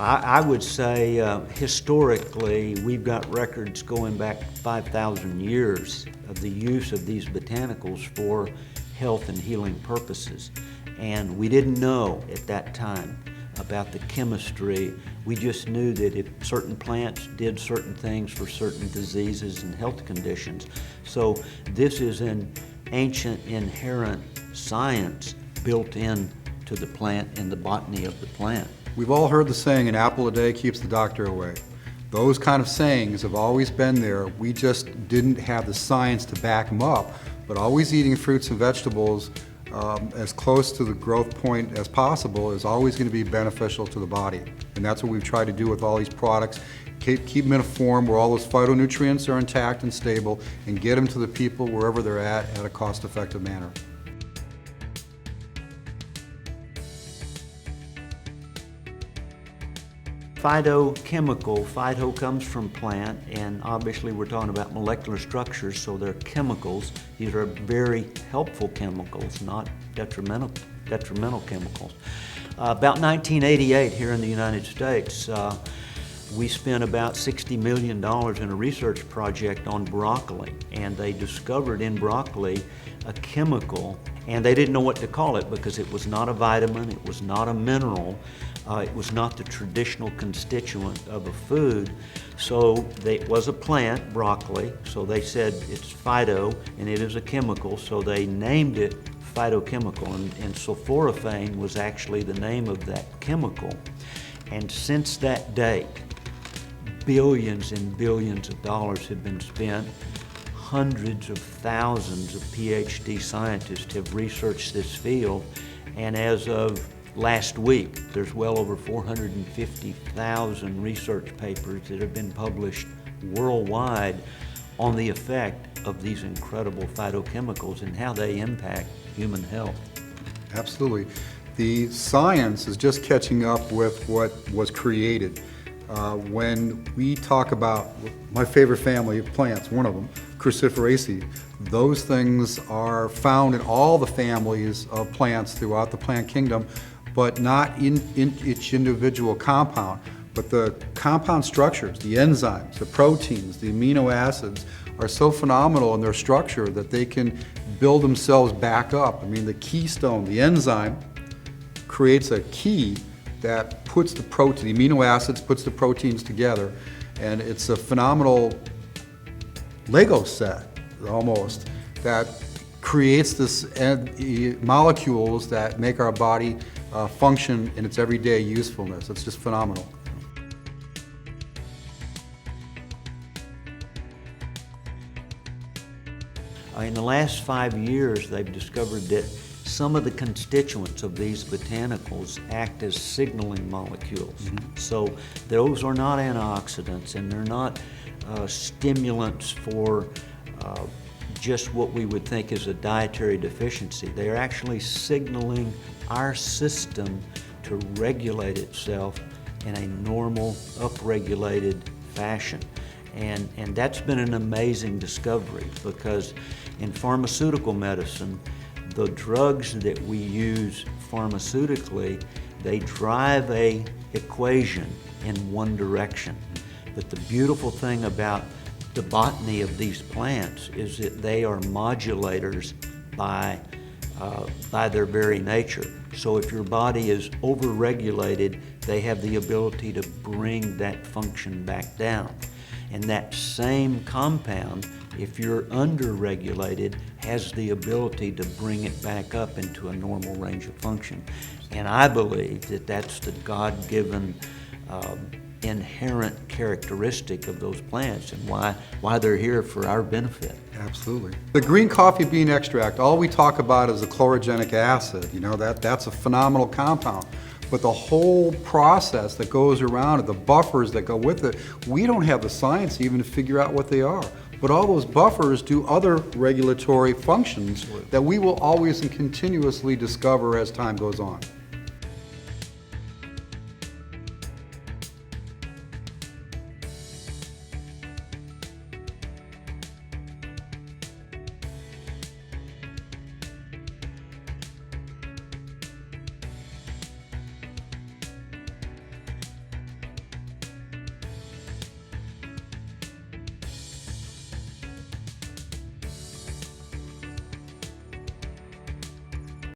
I would say historically we've got records going back 5,000 years of the use of these botanicals for health and healing purposes. And we didn't know at that time about the chemistry. We just knew that if certain plants did certain things for certain diseases and health conditions. So this is an ancient inherent science built in to the plant and the botany of the plant. We've all heard the saying, an apple a day keeps the doctor away. Those kind of sayings have always been there. We just didn't have the science to back them up. But always eating fruits and vegetables as close to the growth point as possible is always going to be beneficial to the body. And that's what we've tried to do with all these products. Keep them in a form where all those phytonutrients are intact and stable, and get them to the people wherever they're at a cost-effective manner. Phytochemical, phyto comes from plant, and obviously we're talking about molecular structures, so they're chemicals. These are very helpful chemicals, not detrimental chemicals. About 1988 here in the United States, we spent about $60 million in a research project on broccoli, and they discovered in broccoli a chemical, and they didn't know what to call it because it was not a vitamin, it was not a mineral, it was not the traditional constituent of a food. So it was a plant, broccoli, so they said it's phyto and it is a chemical, so they named it phytochemical, and sulforaphane was actually the name of that chemical. And since that date, billions and billions of dollars have been spent. Hundreds of thousands of PhD scientists have researched this field, and as of last week, there's well over 450,000 research papers that have been published worldwide on the effect of these incredible phytochemicals and how they impact human health. Absolutely. The science is just catching up with what was created. When we talk about my favorite family of plants, one of them, Cruciferaceae, those things are found in all the families of plants throughout the plant kingdom, but not in each individual compound. But the compound structures, the enzymes, the proteins, the amino acids are so phenomenal in their structure that they can build themselves back up. I mean, the keystone, the enzyme, creates a key that puts the protein, the amino acids, puts the proteins together, and it's a phenomenal Lego set, almost, that creates this molecules that make our body function in its everyday usefulness. It's just phenomenal. In the last 5 years, they've discovered that some of the constituents of these botanicals act as signaling molecules. Mm-hmm. So those are not antioxidants, and they're not stimulants for just what we would think is a dietary deficiency. They're actually signaling our system to regulate itself in a normal, upregulated fashion. And that's been an amazing discovery, because in pharmaceutical medicine, the drugs that we use pharmaceutically, they drive an equation in one direction. But the beautiful thing about the botany of these plants is that they are modulators by their very nature. So if your body is overregulated, they have the ability to bring that function back down. And that same compound, if you're underregulated, has the ability to bring it back up into a normal range of function. And I believe that that's the God-given inherent characteristic of those plants, and why they're here for our benefit. Absolutely. The green coffee bean extract, all we talk about is the chlorogenic acid. You know, that's a phenomenal compound. But the whole process that goes around it, the buffers that go with it, we don't have the science even to figure out what they are. But all those buffers do other regulatory functions that we will always and continuously discover as time goes on.